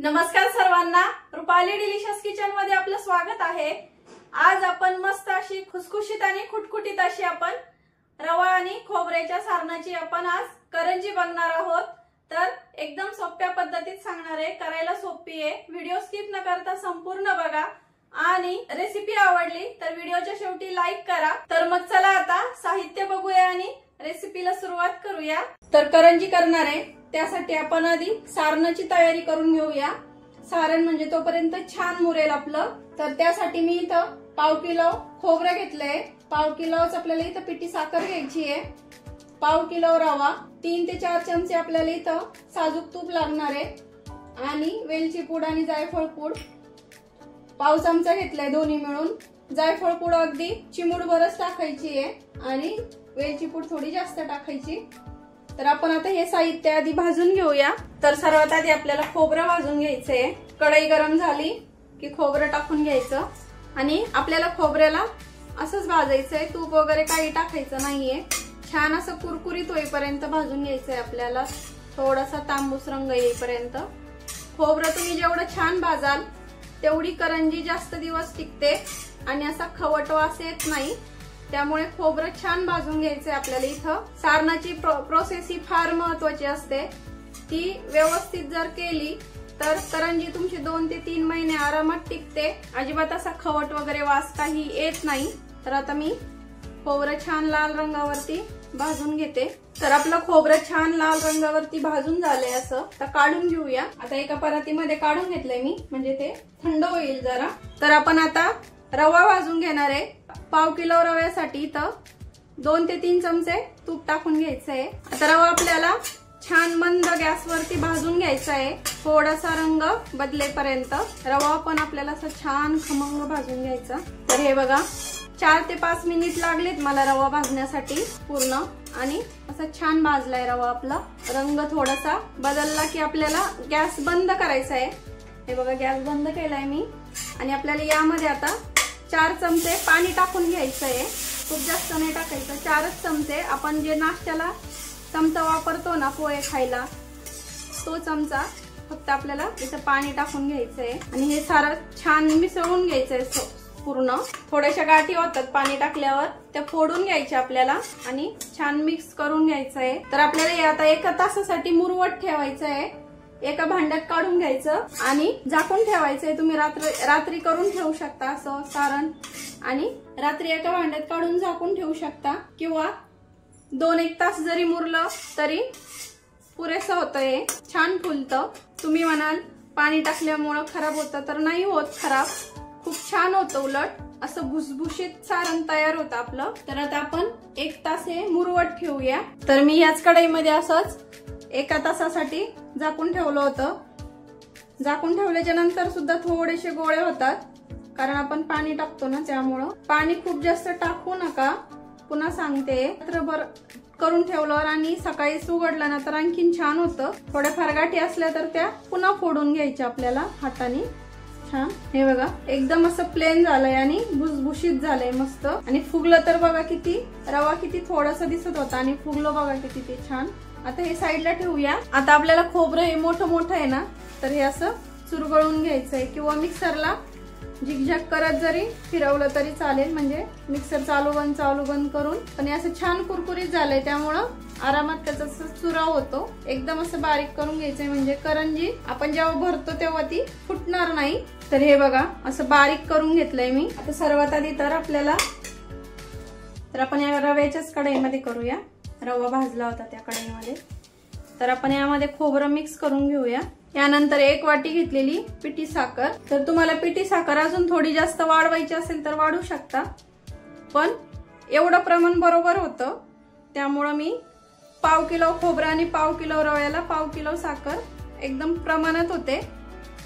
नमस्कार सर्वांना, Rupali delicious kitchen मध्ये आपलं स्वागत आहे। आज आपण मस्त अशी खुसखुशीत आणि खुटखुटीत अशी आपण रवा आणि खोबऱ्याच्या सारणाची आपण आज करंजी बनणार आहोत। तर एकदम सोप्या पद्धतीत सांगणार आहे, करायला सोपी आहे। व्हिडिओ स्किप न करता संपूर्ण बघा आणि रेसिपी आवडली तर व्हिडिओच्या शेवटी लाईक करा। तर मग चला आता साहित्य बघूया आणि रेसिपीला सुरुवात करूया। तर करंजी करणार आहे त्यासाठी आपण आधी सारणाची तयारी करून घेऊया। सारण म्हणजे तोपर्यंत छान मुरेल आपलं। तर त्यासाठी मी इथं पाव किलो खोबरं घेतलंय, पाव किलोच आपल्याला इथं पिठी साखर घ्यायची आहे, पाव किलो रवा, 3 ते 4 चमचे आपल्याला इथं साजूक तूप लागणार आहे आणि वेलची पूड आणि जायफळ पूड पाव चमचा घेतलाय दोन्ही मिळून। जायफळ पूड अगदी चिमूटभरच टाकायची आहे आणि वेलची पूड थोडी जास्त टाकायची। तर आपण आता हे साहित्य आधी भाजून घेऊया। तर सर्वात आधी आपल्याला खोबरं भाजून घ्यायचंय। कढई गरम झाली की खोबरं टाकून घ्यायचं आणि आपल्याला खोबऱ्याला असंच भाजायचंय, तूप वगैरे काही टाकायचं नाहीये। छान असं कुरकुरीत होईपर्यंत भाजून घ्यायचंय आपल्याला, थोडासा तांबूस रंग येईपर्यंत। खोबरं तुम्ही जेवढं छान भाजाल तेवढी करंजी जास्त दिवस टिकते आणि असा खवट वास येत नाही। त्यामुळे खोबरं छान भाजून घ्यायचंय आपल्याला। इथं सारणाची प्रोसेस ही फार महत्वाची असते, ती व्यवस्थित जर केली तर करंजी तुमची 2 ते 3 महिने आरामात टिकते। अजिबात असा खवट वगैरे वास काही येत नाही। तर आता मी खोबरं छान लाल रंगावरती भाजून घेते। तर आपलं खोबरं छान लाल रंगावरती भाजून झालंय असं। तर काढून घेऊया। आता एका परातीमध्ये काढून घेतलंय मी, म्हणजे ते थंड होईल जरा। तर आपण आता रवा भाजून घेणार आहे। पाव किलो रव्यासाठी तर 2 ते 3 चमचे तूप टाकून घ्यायचंय। आता रवा आपल्याला छान मंद गॅसवरती भाजून घ्यायचा आहे, थोडासा रंग बदलेपर्यंत। रवा पण आपल्याला असं छान खमंग भाजून घ्यायचा। तर हे बघा 4 ते 5 मिनिट लागलेत मला रवा भाजण्यासाठी पूर्ण, आणि असं छान भाजलाय रवा आपला। रंग थोडासा बदलला की आपल्याला गॅस बंद करायचा आहे। हे बघा गॅस बंद केलाय मी आणि आपल्याला यामध्ये आता 4 चमचे पाणी टाकून घ्यायचं आहे। खूप जास्त नाही टाकायचं, 4च चमचे। आपण जे नाश्त्याला चमचा वापरतो ना पोहे खायला, तो चमचा फक्त आपल्याला इथं पाणी टाकून घ्यायचंय आणि हे सारं छान मिसळून घ्यायचंय पूर्ण। थोड्याशा गाठी होतात पाणी टाकल्यावर, त्या फोडून घ्यायच्या आपल्याला आणि छान मिक्स करून घ्यायचंय। तर आपल्याला हे आता 1 तासासाठी मुरवत ठेवायचं आहे। एका भांड्यात काढून घ्यायचं आणि झाकून ठेवायचंय। तुम्ही रात्री करून ठेवू शकता असं सारण, आणि रात्री एका भांड्यात काढून झाकून ठेवू शकता, किंवा 2-1 तास जरी मुरलं तरी पुरेसं होतंय, छान फुलतं। तुम्ही म्हणाल पाणी टाकल्यामुळं खराब होतं, तर नाही होत खराब, खूप छान होतं। उलट असं भुसभुशीत सारण तयार होतं आपलं। तर आता आपण 1 तास हे मुरवत ठेवूया। तर मी याच कढईमध्ये असंच 1 तासासाठी झाकून ठेवलं होतं। झाकून ठेवल्याच्या नंतर सुद्धा थोडेसे गोळे होतात, कारण आपण पाणी टाकतो ना, त्यामुळं पाणी खूप जास्त टाकू नका। पुन्हा सांगते, रात्रभर करून ठेवल्यावर आणि सकाळीच उघडलं ना तर आणखीन छान होतं। थोड्याफार गाठी असल्या तर त्या पुन्हा फोडून घ्यायच्या आपल्याला हाताने छान। हे बघा एकदम असं प्लेन झालंय आणि भुसभुशीत झालंय मस्त। आणि फुगलं तर बघा किती, रवा किती थोडासा दिसत होता आणि फुगलं बघा किती ते छान। आता हे साईडला ठेवूया। आता आपल्याला खोबरं हे मोठं आहे ना, तर हे असं चुरगळून घ्यायचंय, किंवा मिक्सरला झिगझॅग करत जरी फिरवलं तरी चालेल, म्हणजे मिक्सर चालू बंद करून। पण हे असं छान कुरकुरीत झालंय, त्यामुळं आरामात त्याचा चुरा होतो। एकदम असं बारीक करून घ्यायचंय, म्हणजे करंजी आपण जेव्हा भरतो तेव्हा ती फुटणार नाही। तर हे बघा असं बारीक करून घेतलंय मी। आता सर्वात आधी तर आपण या रव्याच्याच कढईमध्ये करूया। रवा भाजला होता त्या कढईमध्ये। तर आपण यामध्ये खोबरं मिक्स करून घेऊया। यानंतर 1 वाटी घेतलेली पिठी साखर। तर तुम्हाला पिठी साखर अजून थोडी जास्त वाढवायची असेल तर वाढू शकता, पण एवढं प्रमाण बरोबर होतं, त्यामुळं मी पाव किलो खोबरं आणि पाव किलो रव्याला पाव किलो साखर एकदम प्रमाणात होते।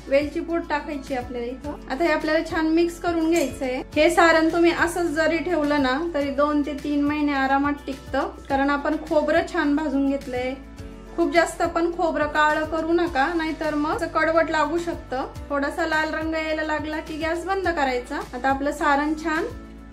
वेलची पूड टाकायची आपल्याला इथं। आता हे आपल्याला छान मिक्स करून घ्यायचंय। हे सारण तुम्ही असंच जरी ठेवलं ना तरी 2 ते 3 महिने आरामात टिकतं, कारण आपण खोबरं छान भाजून घेतलंय। खूप जास्त पण खोबरं काळं करू नका, नाहीतर मग कडवट लागू शकतं। थोडासा लाल रंग यायला लागला की गॅस बंद करायचा। आता आपलं सारण छान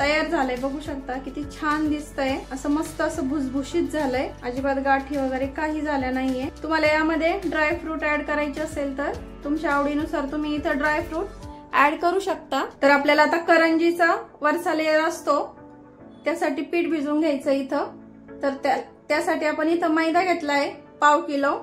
तयार झालंय, बघू शकता किती छान दिसतंय, असं मस्त असं भुसभुशीत झालंय, अजिबात गाठी वगैरे काही झाल्या नाहीये। तुम्हाला यामध्ये ड्राय फ्रूट ऍड करायचे असेल तर तुमच्या आवडीनुसार तुम्ही इथं ड्राय फ्रूट ऍड करू शकता। तर आपल्याला आता करंजीचा वरचा लेयर असतो त्यासाठी पीठ भिजवून घ्यायचं इथं। तर त्यासाठी आपण इथं मैदा घेतलाय पाव किलो,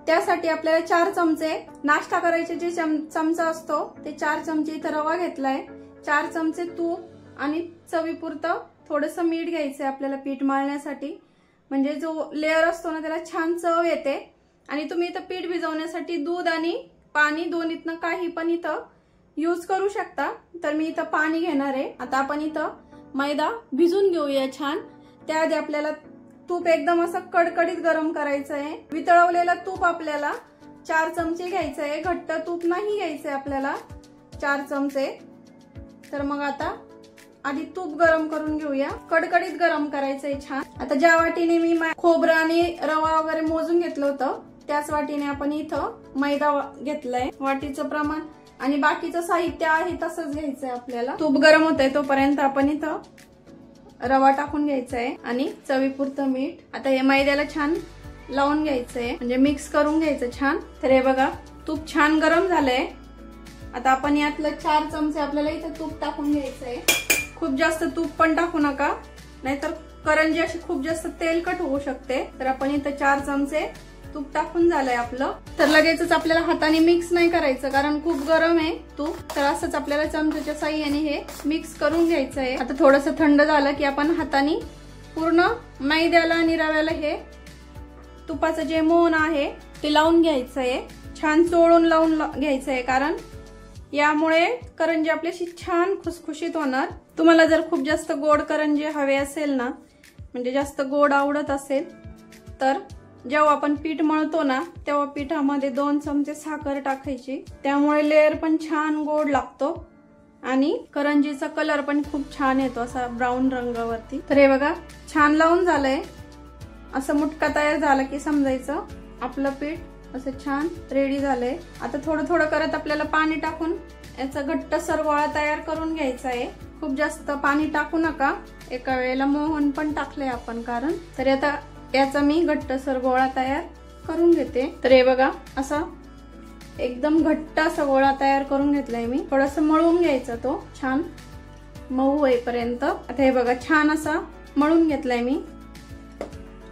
त्यासाठी आपल्याला 4 चमचे नाश्ता करायचे जे चमचा असतो ते 4 चमचे इथं रवा घेतलाय, 4 चमचे तूप आणि चवीपुरतं थोडंसं मीठ घ्यायचंय आपल्याला पीठ मळण्यासाठी, म्हणजे जो लेअर असतो ना त्याला छान चव येते। आणि तुम्ही इथं पीठ भिजवण्यासाठी दूध आणि पाणी दोन्हीतनं काही पण इथं यूज करू शकता। तर मी इथं पाणी घेणार आहे। आता आपण इथं मैदा भिजून घेऊया छान। त्याआधी आपल्याला तूप एकदम असं कडकडीत गरम करायचं आहे। वितळवलेलं तूप आपल्याला 4 चमचे घ्यायचं आहे, घट्ट तूप नाही घ्यायचंय आपल्याला 4 चमचे। तर मग आता आधी तूप गरम करून घेऊया, कडकडीत गरम करायचंय छान। आता ज्या वाटीने मी खोबरं आणि रवा वगैरे मोजून घेतलं होतं त्याच वाटीने आपण इथं मैदा घेतलाय, वाटीचं प्रमाण आणि बाकीचं साहित्य आहे तसंच घ्यायचंय आपल्याला। तूप गरम होतंय तोपर्यंत आपण इथं रवा टाकून घ्यायचा आहे आणि चवीपुरतं मीठ। आता हे मैद्याला छान लावून घ्यायचंय, म्हणजे मिक्स करून घ्यायचं छान। तर हे बघा तूप छान गरम झालंय। आता आपण यातलं 4 चमचे आपल्याला इथं तूप टाकून घ्यायचंय। खूप जास्त तूप पण टाकू नका, नाहीतर करंजी अशी खूप जास्त तेलकट होऊ शकते। तर आपण इथं 4 चमचे तूप टाकून झालंय आपलं। तर लगेचच आपल्याला हाताने मिक्स नाही करायचं कारण खूप गरम आहे तूप, तर असंच आपल्याला चमच्याच्या साहाय्याने हे मिक्स करून घ्यायचं आहे। आता थोडंसं थंड झालं की आपण हाताने पूर्ण मैद्याला आणि रव्याला हे तुपाचं जे मोहन आहे ते लावून घ्यायचंय, छान चोळून लावून घ्यायचंय, कारण यामुळे करंजी आपल्याशी छान खुसखुशीत होणार। तुम्हाला जर खूप जास्त गोड करंजी हवे असेल ना, म्हणजे जास्त गोड आवडत असेल तर जेव्हा आपण पीठ मळतो ना तेव्हा पिठामध्ये 2 चमचे साखर टाकायची, त्यामुळे लेअर पण छान गोड लागतो आणि करंजीचा कलर पण खूप छान येतो असा ब्राऊन रंगावरती। तर हे बघा छान लावून झालंय, असं मुटका तयार झाला की समजायचं आपलं पीठ असं छान रेडी झालंय। आता थोडं थोडं करत आपल्याला पाणी टाकून याचा घट्टसर गोळा तयार करून घ्यायचा आहे। खूप जास्त पाणी टाकू नका, एका वेळेला मोहन पण टाकलंय आपण कारण। तर आता याचा मी घट्टसर गोळा तयार करून घेते। तर हे बघा असा एकदम घट्ट असा गोळा तयार करून घेतलाय मी, थोडंसं मळून घ्यायचा तो छान मऊ होईपर्यंत। आता हे बघा छान असा मळून घेतलाय मी।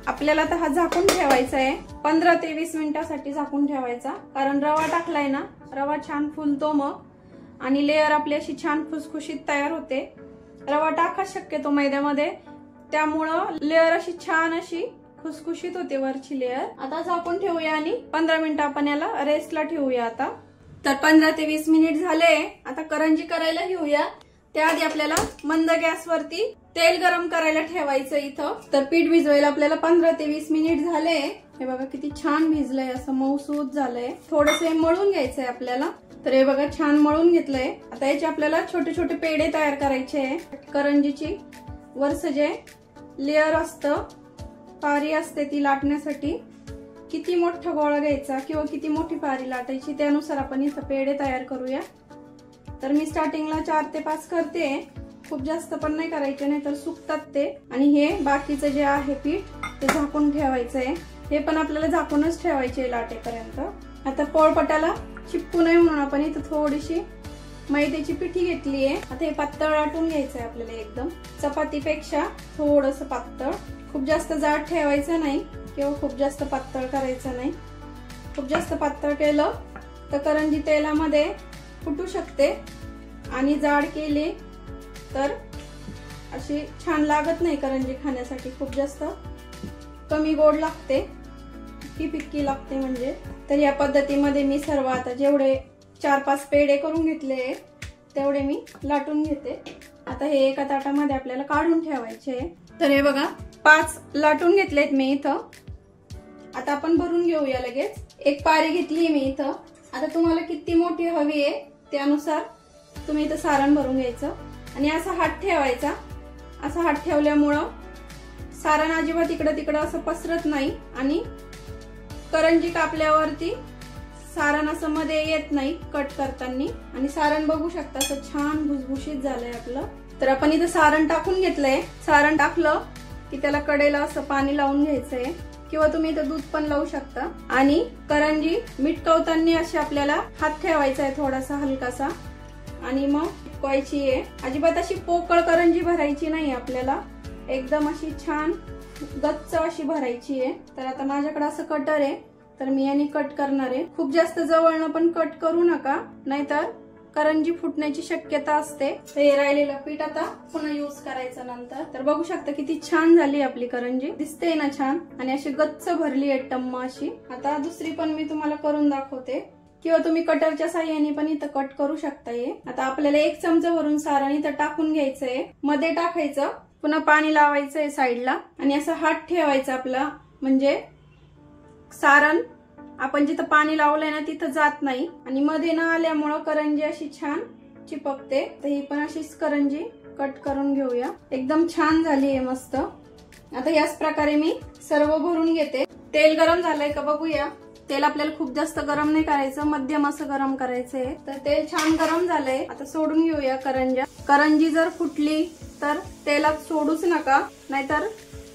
आपल्याला आता हा झाकून ठेवायचा आहे, 15 ते 20 मिनिटांसाठी झाकून ठेवायचा, कारण रवा टाकलाय ना, रवा छान फुलतो मग आणि लेअर आपली अशी छान खुसखुशीत तयार होते। रवा टाका शक्यतो मैद्यामध्ये, त्यामुळं लेअर अशी छान अशी खुसखुशीत होते वरची लेअर। आता झाकून ठेवूया आणि 15 मिनिटं आपण याला रेस्टला ठेवूया आता। तर 15 ते 20 मिनिट झाले, आता करंजी करायला घेऊया। त्याआधी आपल्याला मंद गॅसवरती तेल गरम करायला ठेवायचं इथं। तर पीठ भिजवायला आपल्याला 15 ते 20 मिनिट झाले। हे बघा किती छान भिजलंय, असं मऊसूत झालंय। थोडंसं मळून घ्यायचंय आपल्याला। तर हे बघा छान मळून घेतलंय। आता याचे आपल्याला छोटे छोटे पेढे तयार करायचे आहे। करंजीची वरचं जे लेअर असतं, पारी असते ती लाटण्यासाठी किती मोठा गोळा घ्यायचा किंवा किती मोठी पारी लाटायची त्यानुसार आपण इथं पेढे तयार करूया। तर मी स्टार्टिंगला 4 ते 5 करते, खूप जास्त पण नाही करायचे, नाही तर सुकतात ते। आणि हे बाकीचं जे आहे पीठ ते झाकून ठेवायचंय, हे पण आपल्याला झाकूनच ठेवायचे लाटेपर्यंत। आता पोळपाटाला चिपकू नये म्हणून आपण इथं थोडीशी मैद्याची पिठी घेतली आहे। आता हे पातळ लाटून घ्यायचंय आपल्याला, एकदम चपातीपेक्षा थोडंसं पातळ, खूप जास्त जाड ठेवायचं नाही किंवा खूप जास्त पातळ करायचं नाही। खूप जास्त पातळ केलं तर करंजी तेलामध्ये फुटू शकते आणि जाड केली तर अशी छान लागत नाही करंजी खाण्यासाठी, खूप जास्त कमी गोड लागते, फिक्की लागते म्हणजे। तर या पद्धतीमध्ये मी सर्व आता जेवढे 4-5 पेढे करून घेतले तेवढे मी लाटून घेते। आता हे एका ताटामध्ये आपल्याला काढून ठेवायचे। तर हे बघा 5 लाटून घेतलेत मी इथं। आता आपण भरून घेऊया लगेच। एक पारी घेतली मी इथं। आता तुम्हाला किती मोठी हवी आहे त्यानुसार तुम्ही इथं सारण भरून घ्यायचं आणि असा हात ठेवायचा। असा हात ठेवल्यामुळं सारण अजिबात इकडं तिकडं असं पसरत नाही आणि करंजी कापल्यावरती सारण असं मध्ये येत नाही कट करताना। आणि सारण बघू शकता असं छान भुसभुशीत झालंय आपलं। तर आपण इथं सारण टाकून घेतलंय। सारण टाकलं की त्याला कडेला असं पाणी लावून घ्यायचंय किंवा तुम्ही इथं दूध पण लावू शकता। आणि करंजी मिटकवताना अशी आपल्याला हात ठेवायचा आहे थोडासा हलकासा आणि मग चिपकवायची आहे। अजिबात अशी पोकळ करंजी भरायची नाही आपल्याला, एकदम अशी छान गच्च अशी भरायची आहे। तर आता माझ्याकडे असं कटर आहे तर मी याने कट करणार आहे। खूप जास्त जवळनं पण कट करू नका, नाहीतर करंजी फुटण्याची शक्यता असते। हे राहिलेलं पीठ आता पुन्हा यूज करायचं नंतर। तर बघू शकता किती छान झाली आपली करंजी, दिसते ना छान आणि अशी गच्च भरली आहे टम्म अशी। आता दुसरी पण मी तुम्हाला करून दाखवते किंवा तुम्ही कटरच्या साह्याने पण इथं कट करू शकता। हे आता आपल्याला 1 चमचा भरून सारण इथं टाकून घ्यायचंय, मध्ये टाकायचं, पुन्हा पाणी लावायचंय साईडला आणि असं हात ठेवायचा आपला, म्हणजे सारण आपण जिथं पाणी लावलंय ना तिथं जात नाही आणि मध्ये न आल्यामुळं करंजी अशी छान चिपकते। तर ही पण अशीच करंजी कट करून घेऊया। एकदम छान झाली आहे मस्त। आता याच प्रकारे मी सर्व भरून घेते। तेल गरम झालंय का बघूया। तेल आपल्याला खूप जास्त गरम नाही करायचं, मध्यम असं गरम करायचंय। तर तेल छान गरम झालंय, आता सोडून घेऊया करंज्या। करंजी जर फुटली तर तेलात सोडूच नका, नाहीतर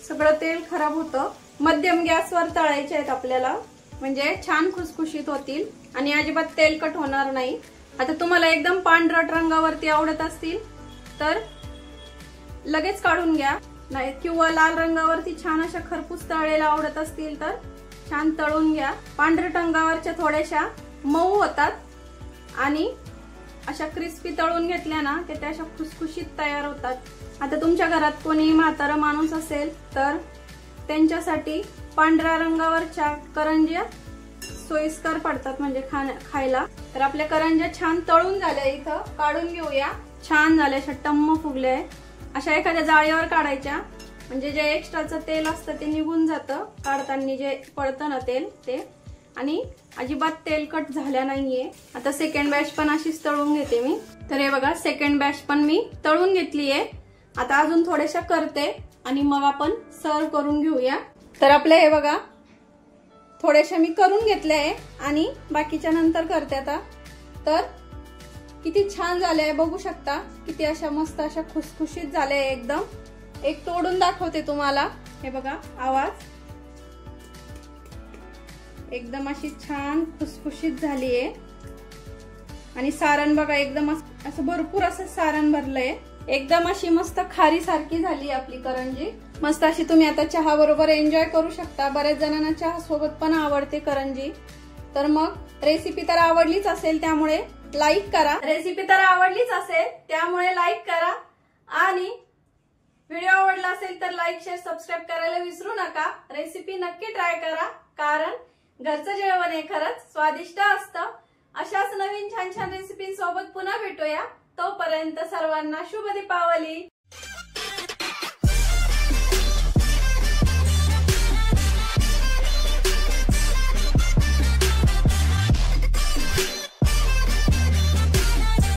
सगळं तेल खराब होतं। मध्यम गॅसवर तळायचे आहेत आपल्याला, म्हणजे छान खुसखुशीत होतील आणि अजिबात तेलकट होणार नाही। आता तुम्हाला एकदम पांढरट रंगावरती आवडत असतील तर लगेच काढून घ्या, नाही किंवा लाल रंगावरती छान अशा खरपूस तळलेल्या आवडत असतील तर छान तळून घ्या। पांढरट रंगावरच्या थोड्याशा मऊ होतात आणि अशा क्रिस्पी तळून घेतल्या ना की त्या अशा खुसखुशीत तयार होतात। आता तुमच्या घरात कोणी म्हातारा माणूस असेल तर त्यांच्यासाठी पांढऱ्या रंगावरच्या करंज्या सोयीस्कर पडतात, म्हणजे खायला। तर आपल्या करंज्या छान तळून झाल्या, इथं काढून घेऊया। छान झाल्या, अशा टम्म फुगल्या। अशा एखाद्या जाळीवर काढायच्या, म्हणजे जे एक्स्ट्राचं तेल असतं ते निघून जातं काढताना, जे पडतं ना तेल ते, आणि अजिबात तेलकट झाल्या नाहीये। आता सेकंड बॅच पण अशीच तळून घेते मी। तर हे बघा, सेकंड बॅच पण मी तळून घेतलीये। आता अजून थोड्याशा करते आणि मग आपण सर्व करून घेऊया। तर आपल्या हे बघा थोड्याशा मी करून घेतल्या आहे आणि बाकीच्या नंतर करते आता। तर किती छान झाले बघू शकता, किती अशा मस्त अशा खुसखुशीत झाले एकदम। एक तोडून दाखवते तुम्हाला, हे बघा आवाज, एकदम अशी छान खुसखुशीत झालीये। आणि सारण बघा एकदम असं भरपूर असं सारण भरलंय, एकदम अशी मस्त खारी सारखी झाली आपली करंजी। मस्त अशी तुम्ही आता चहा बरोबर एन्जॉय करू शकता। बऱ्याच जणांना चहा सोबत पण आवडते करंजी। तर मग रेसिपी तर आवडलीच असेल त्यामुळे लाईक करा, आणि व्हिडिओ आवडला असेल तर लाईक शेअर सबस्क्राईब करायला विसरू नका। रेसिपी नक्की ट्राय करा, कारण घरचं जेवण हे खरंच स्वादिष्ट असतं। अशाच नवीन छान छान रेसिपींसोबत पुन्हा भेटूया, तोपर्यंत सर्वांना शुभ दीपावली।